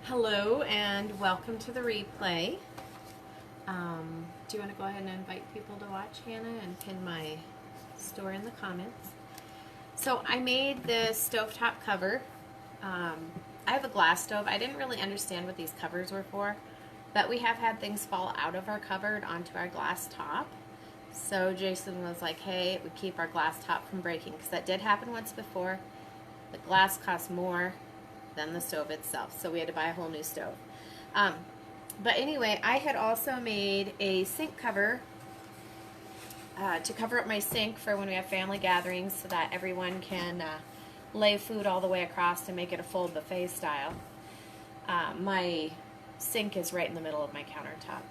Hello and welcome to the replay. Do you want to go ahead and invite people to watch, Hannah, and pin my store in the comments? So I made this stovetop cover. I have a glass stove. I didn't really understand what these covers were for, but we have had things fall out of our cupboard onto our glass top. So Jason was like, hey, it would keep our glass top from breaking, because that did happen once before. The glass cost more than the stove itself, so we had to buy a whole new stove. But anyway, I had also made a sink cover to cover up my sink for when we have family gatherings, so that everyone can lay food all the way across and make it a full buffet style. My sink is right in the middle of my countertop.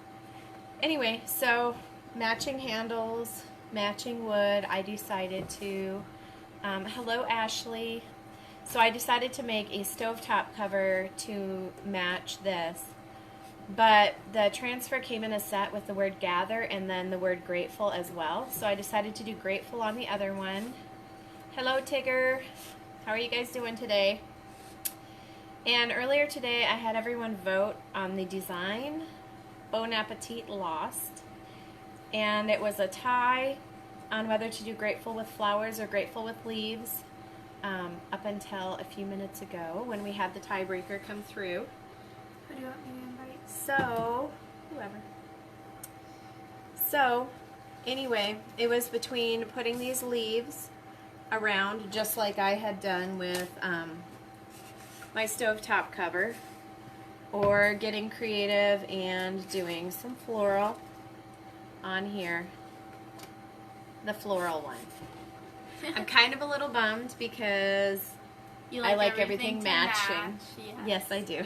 Anyway, so matching handles, matching wood. I decided to, hello Ashley. So I decided to make a stovetop cover to match this. But the transfer came in a set with the word gather and then the word grateful as well. So I decided to do grateful on the other one. Hello Tigger. How are you guys doing today? And earlier today I had everyone vote on the design. Bon Appetit lost. And it was a tie on whether to do grateful with flowers or grateful with leaves. Up until a few minutes ago when we had the tiebreaker come through. Who do you want me to invite? So, whoever. So, anyway, it was between putting these leaves around just like I had done with my stovetop cover, or getting creative and doing some floral on here. The floral one. I'm kind of a little bummed because I like everything matching. Yes, I do.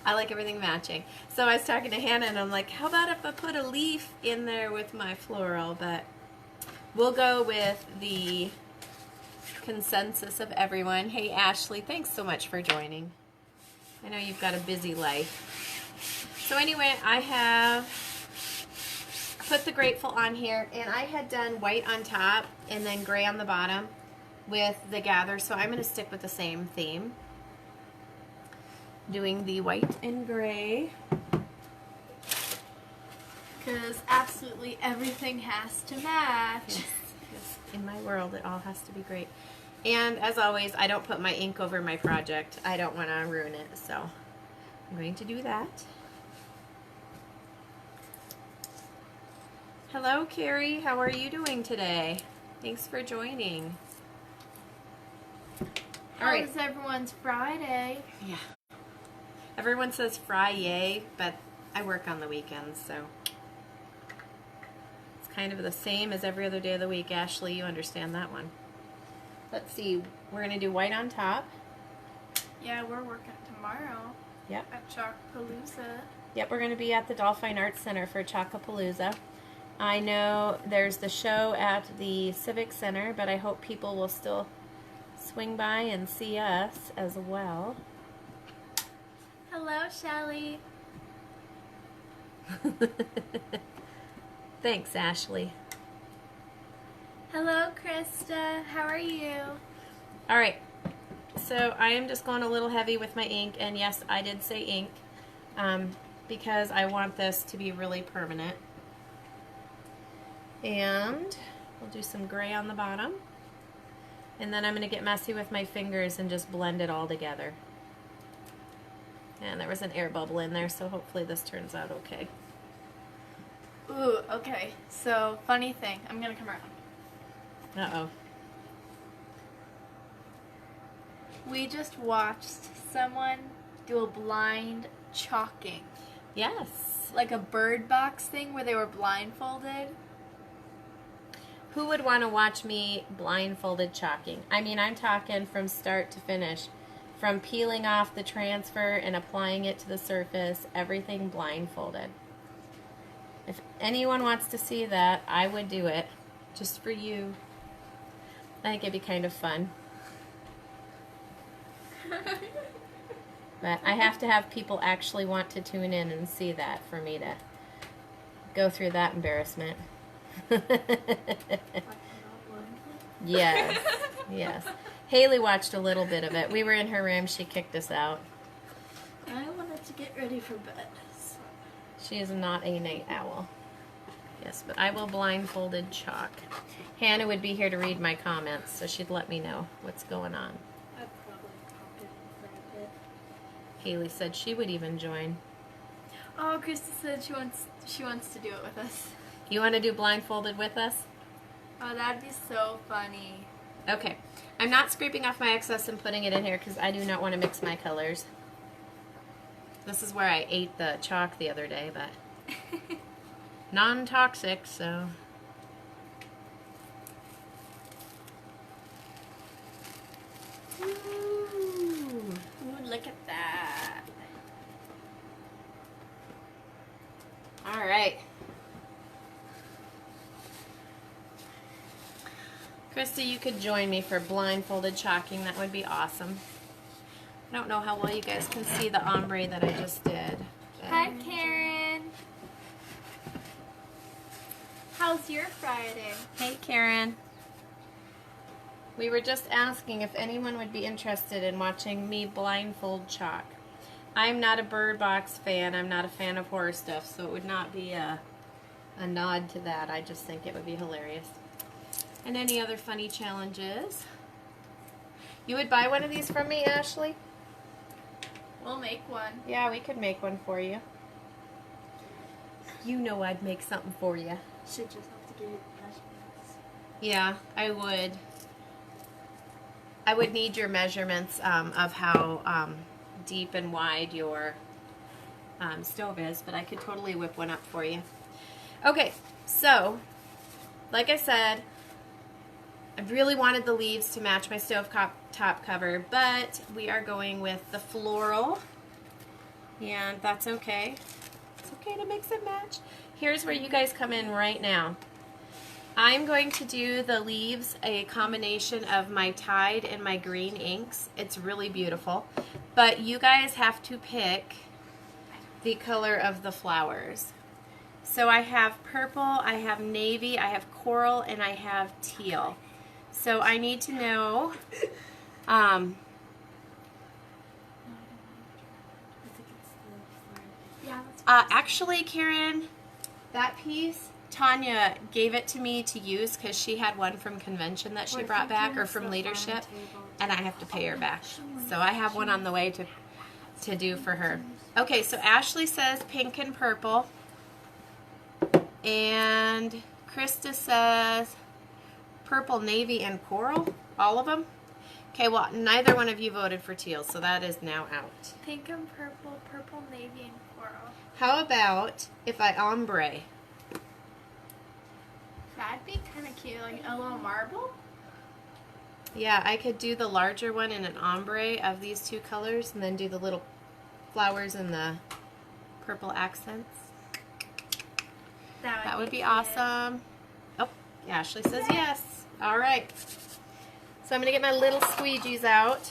I like everything matching. So I was talking to Hannah and I'm like, how about if I put a leaf in there with my floral? But we'll go with the consensus of everyone. Hey Ashley, thanks so much for joining. I know you've got a busy life. So anyway, I have put the grateful on here, and I had done white on top and then gray on the bottom with the gather, so I'm going to stick with the same theme, doing the white and gray, because absolutely everything has to match. yes, in my world it all has to be great. And as always, I don't put my ink over my project. I don't want to ruin it, so I'm going to do that. Hello, Carrie. How are you doing today? Thanks for joining. How is everyone's Friday? Yeah. Everyone says Friday, but I work on the weekends, so it's kind of the same as every other day of the week. Ashley, you understand that one. Let's see. We're going to do white on top. Yeah, we're working tomorrow. Yep. At Chalkpalooza. Yep, we're going to be at the Dolphin Arts Center for Chalkapalooza. I know there's the show at the Civic Center, but I hope people will still swing by and see us as well. Hello, Shelly. Thanks, Ashley. Hello, Krista. How are you? All right. So I am just going a little heavy with my ink, and yes, I did say ink, because I want this to be really permanent. And we'll do some gray on the bottom. And then I'm going to get messy with my fingers and just blend it all together. And there was an air bubble in there, so hopefully this turns out okay. Ooh, okay. So, funny thing. I'm going to come around. Uh-oh. We just watched someone do a blind chalking. Yes. Like a bird box thing where they were blindfolded. Who would want to watch me blindfolded chalking? I mean, I'm talking from start to finish. From peeling off the transfer and applying it to the surface, everything blindfolded. If anyone wants to see that, I would do it. Just for you. I think it'd be kind of fun. But I have to have people actually want to tune in and see that for me to go through that embarrassment. Yes, yes. Haley watched a little bit of it. We were in her room. She kicked us out. I wanted to get ready for bed. So. She is not a night owl. Yes, but I will blindfolded chalk. Hannah would be here to read my comments, so she'd let me know what's going on. I'd probably pop in for a bit. Haley said she would even join. Oh, Krista said she wants to do it with us. You want to do blindfolded with us? Oh, that'd be so funny. Okay. I'm not scraping off my excess and putting it in here because I do not want to mix my colors. This is where I ate the chalk the other day, but non-toxic, so... Ooh, look at that. All right. Krista, you could join me for blindfolded chalking. That would be awesome. I don't know how well you guys can see the ombre that I just did. Hi, Karen. How's your Friday? Hey, Karen. We were just asking if anyone would be interested in watching me blindfold chalk. I'm not a Bird Box fan. I'm not a fan of horror stuff, so it would not be a nod to that. I just think it would be hilarious. And any other funny challenges? You would buy one of these from me, Ashley? We'll make one. Yeah, we could make one for you. You know I'd make something for you. Should just have to get measurements. Yeah, I would. I would need your measurements of how deep and wide your stove is, but I could totally whip one up for you. Okay, so, like I said, I really wanted the leaves to match my stove top cover, but we are going with the floral, and that's okay. It's okay to mix and match. Here's where you guys come in right now. I'm going to do the leaves a combination of my Tide and my green inks. It's really beautiful, but you guys have to pick the color of the flowers. So I have purple, I have navy, I have coral, and I have teal. So I need to know, actually, Karen, that piece, Tanya gave it to me to use because she had one from convention that she brought back, or from leadership, and I have to pay her back. So I have one on the way to do for her. Okay, so Ashley says pink and purple, and Krista says purple, navy, and coral, all of them. Okay, well, neither one of you voted for teal, so that is now out. Pink and purple, purple, navy, and coral. How about if I ombre? That'd be kind of cute, like a little marble. Yeah, I could do the larger one in an ombre of these two colors, and then do the little flowers and the purple accents. That would be cute. Awesome. Oh, Ashley says yes. All right. So I'm going to get my little squeegees out.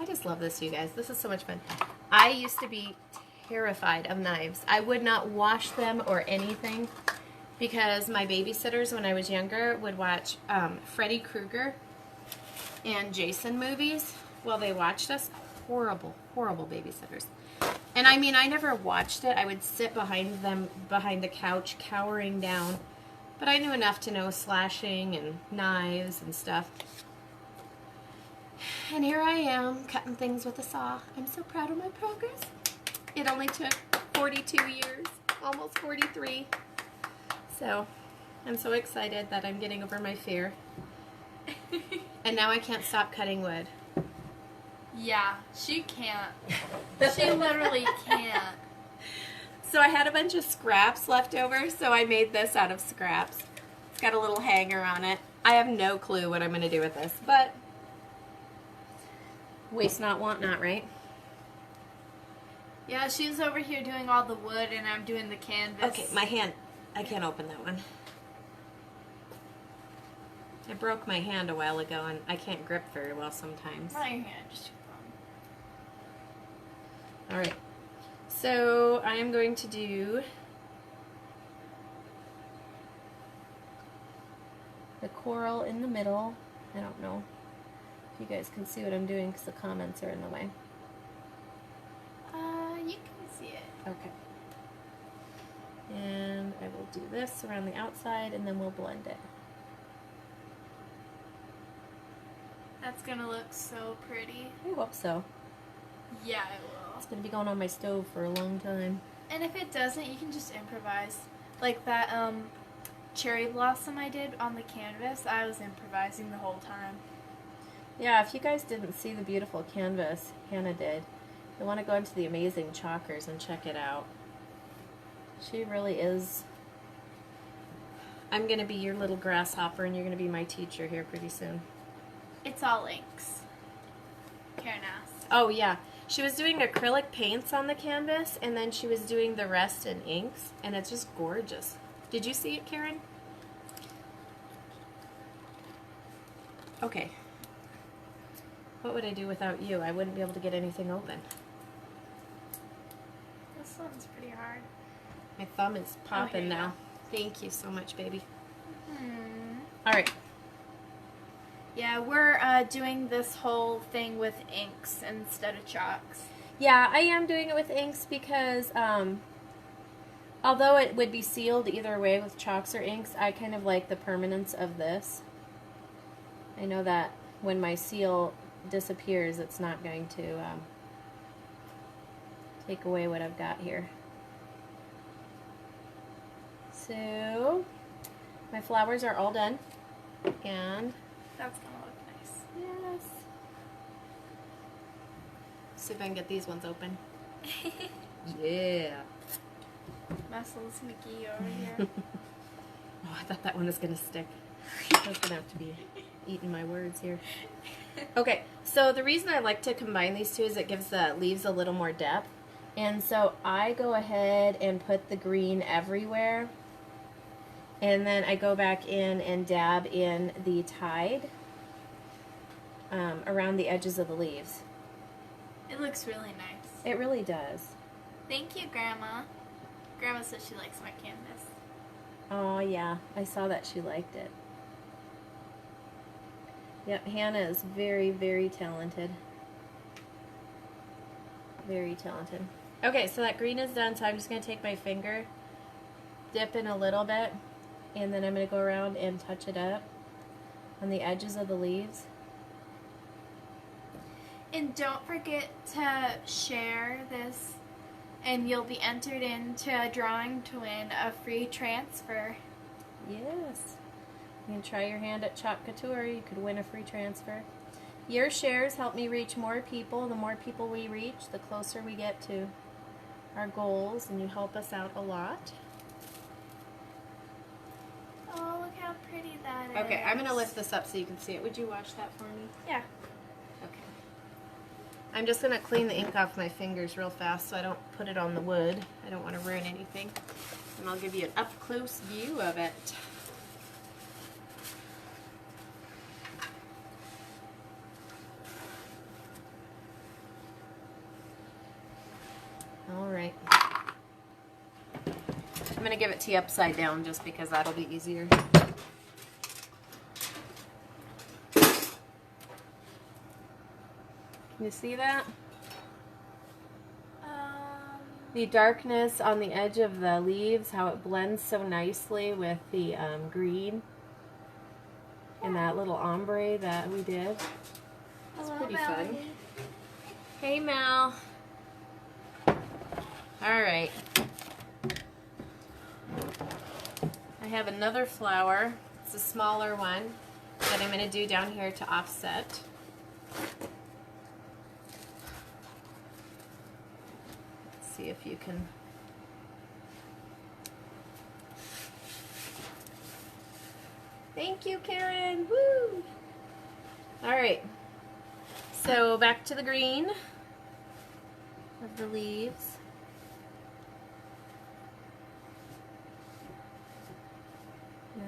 I just love this, you guys. This is so much fun. I used to be terrified of knives. I would not wash them or anything because my babysitters when I was younger would watch Freddy Krueger and Jason movies while they watched us. Horrible, horrible babysitters. And I mean, I never watched it. I would sit behind them, behind the couch, cowering down. But I knew enough to know slashing and knives and stuff. And here I am, cutting things with a saw. I'm so proud of my progress. It only took 42 years, almost 43. So, I'm so excited that I'm getting over my fear. And now I can't stop cutting wood. Yeah, she can't. She literally can't. So I had a bunch of scraps left over, so I made this out of scraps. It's got a little hanger on it. I have no clue what I'm going to do with this, but waste not, want not, right? Yeah, she's over here doing all the wood and I'm doing the canvas. Okay, my hand, I can't open that one. I broke my hand a while ago and I can't grip very well sometimes. Not your hand, just your thumb. Alright, so I am going to do the coral in the middle. I don't know if you guys can see what I'm doing because the comments are in the way. Okay. And I will do this around the outside, and then we'll blend it. That's gonna look so pretty. I hope so. Yeah, it will. It's gonna be going on my stove for a long time. And if it doesn't, you can just improvise. Like that cherry blossom I did on the canvas, I was improvising the whole time. Yeah, if you guys didn't see the beautiful canvas Hannah did, you'll want to go into the Amazing Chalkers and check it out. She really is. I'm going to be your little grasshopper, and you're going to be my teacher here pretty soon. It's all inks. Karen asked. Oh, yeah. She was doing acrylic paints on the canvas, and then she was doing the rest in inks, and it's just gorgeous. Did you see it, Karen? Okay. What would I do without you? I wouldn't be able to get anything open. This one's pretty hard. My thumb is popping here you now. Thank you so much, baby. Hmm. All right. Yeah, we're doing this whole thing with inks instead of chalks. Yeah, I am doing it with inks because although it would be sealed either way with chalks or inks, I kind of like the permanence of this. I know that when my seal disappears, it's not going to take away what I've got here. So, my flowers are all done, and That's gonna look nice. yes. See if I can get these ones open. Yeah. Muscles McGee over here. Oh, I thought that one was going to stick. I was going to have to be eating my words here. Okay, so the reason I like to combine these two is it gives the leaves a little more depth. And so I go ahead and put the green everywhere. And then I go back in and dab in the Tide around the edges of the leaves. It looks really nice. It really does. Thank you, Grandma. Grandma says she likes my canvas. Oh, yeah. I saw that she liked it. Yep, Hannah is very, very talented. Very talented. Okay, so that green is done, so I'm just going to take my finger, dip in a little bit, and then I'm going to go around and touch it up on the edges of the leaves. And don't forget to share this, and you'll be entered into a drawing to win a free transfer. Yes. You can try your hand at Chalk Couture. You could win a free transfer. Your shares help me reach more people. The more people we reach, the closer we get to our goals, and you help us out a lot. Oh, look how pretty that is. Okay, I'm going to lift this up so you can see it. Would you wash that for me? Yeah. Okay. I'm just going to clean the ink off my fingers real fast so I don't put it on the wood. I don't want to ruin anything. And I'll give you an up-close view of it. All right. I'm going to give it to you upside down just because that'll be easier. Can you see that? The darkness on the edge of the leaves, how it blends so nicely with the green and that little ombre that we did. That's pretty fun. Hey, Mel. All right. I have another flower. It's a smaller one that I'm going to do down here to offset. Let's see if you can. Thank you, Karen. Woo! All right. So back to the green of the leaves.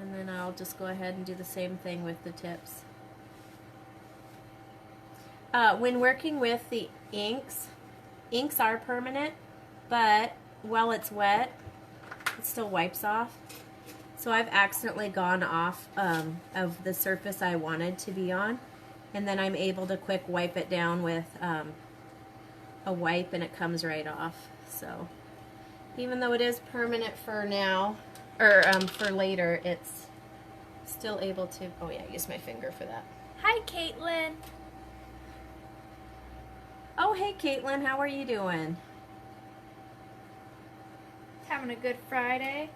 And then I'll just go ahead and do the same thing with the tips. When working with the inks, inks are permanent, but while it's wet, it still wipes off. So I've accidentally gone off of the surface I wanted to be on, and then I'm able to quick wipe it down with a wipe and it comes right off. So Even though it is permanent for now, or for later, it's still able to, oh yeah, I used my finger for that. Hi, Caitlin. Oh, hey Caitlin, how are you doing? Having a good Friday.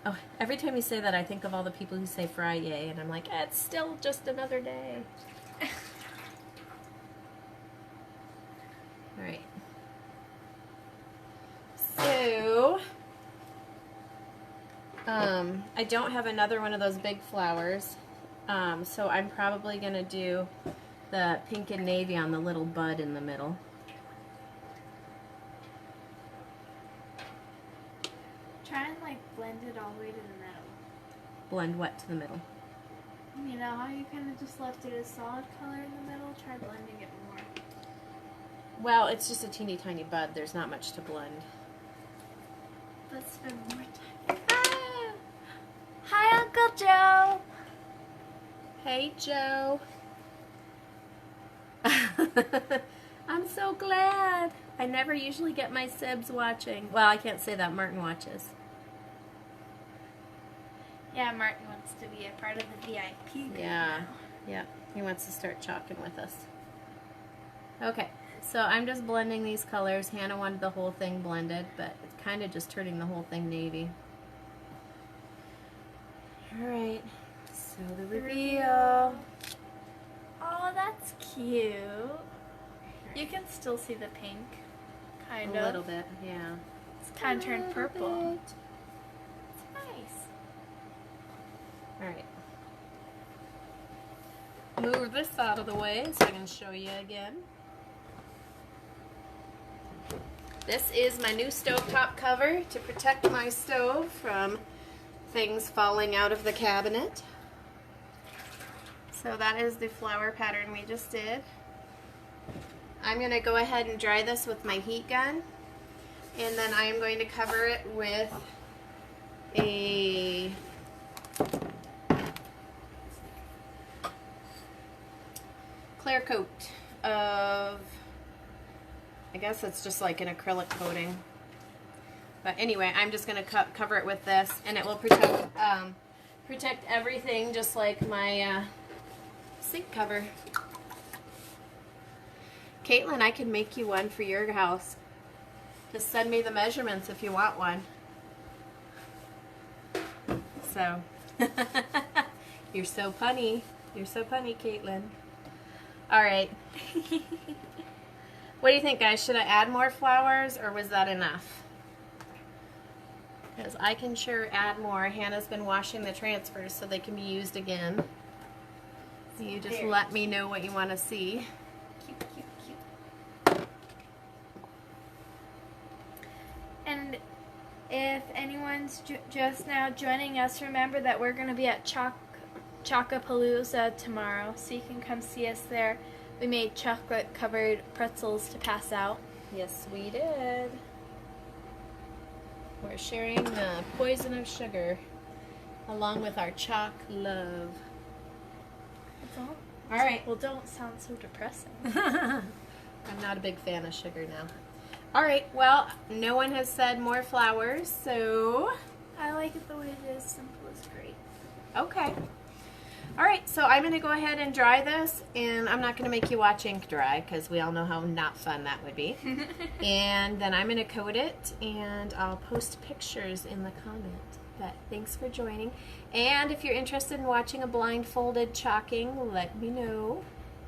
Oh, every time you say that, I think of all the people who say Friday, and I'm like, it's still just another day. All right. So, I don't have another one of those big flowers, so I'm probably going to do the pink and navy on the little bud in the middle. Try and like blend it all the way to the middle. Blend what to the middle? You know how you kind of just left it a solid color in the middle? Try blending it more. Well, it's just a teeny tiny bud. There's not much to blend. Let's spend more time. Ah! Hi, Uncle Joe. Hey, Joe. I'm so glad. I never usually get my sibs watching. Well, I can't say that. Martin watches. Yeah, Martin wants to be a part of the VIP group Yeah. now. Yeah. He wants to start chalking with us. Okay. So I'm just blending these colors. Hannah wanted the whole thing blended, but it's kind of just turning the whole thing navy. Alright. So the reveal. Oh, that's cute. You can still see the pink. Kind A of. little bit, yeah. It's kind of turned purple. Bit. It's nice. Alright. Move this out of the way so I can show you again. This is my new stovetop cover to protect my stove from things falling out of the cabinet. So that is the flower pattern we just did. I'm going to go ahead and dry this with my heat gun, and then I am going to cover it with a clear coat of, I guess it's just like an acrylic coating. But anyway, I'm just going to cover it with this, and it will protect everything just like my sink cover. Caitlin, I can make you one for your house. Just send me the measurements if you want one. So, you're so punny. You're so punny, Caitlin. Alright. What do you think, guys? Should I add more flowers, or was that enough? Because I can sure add more. Hannah's been washing the transfers so they can be used again. So you just let me know what you want to see. Cute, cute, cute. And if anyone's just now joining us, remember that we're going to be at Chocapalooza tomorrow, so you can come see us there. We made chocolate-covered pretzels to pass out. Yes, we did. We're sharing the poison of sugar along with our chalk love. That's all. All right. Well, don't sound so depressing. I'm not a big fan of sugar now. All right. Well, no one has said more flowers, so I like it the way it is. Simple is great. okay. All right. So I'm going to go ahead and dry this, and I'm not going to make you watch ink dry because we all know how not fun that would be. And then I'm going to coat it, and I'll post pictures in the comment. But thanks for joining. And if you're interested in watching a blindfolded chalking, let me know.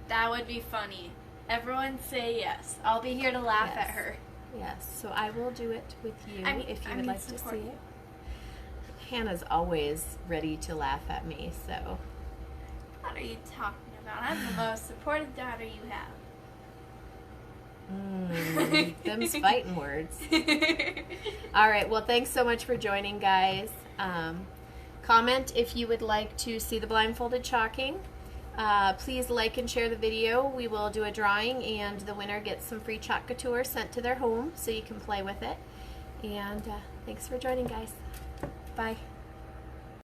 That would be funny. Everyone say yes. I'll be here to laugh Yes. at her. Yes, so I will do it with you if you I would mean, like to support see you. it. Hannah's always ready to laugh at me, so. What are you talking about? I'm the most supportive daughter you have. Them's fighting words. All right, well, thanks so much for joining, guys. Comment if you would like to see the blindfolded chalking. Please like and share the video. We will do a drawing, and the winner gets some free chalk couture sent to their home so you can play with it. And thanks for joining, guys. Bye.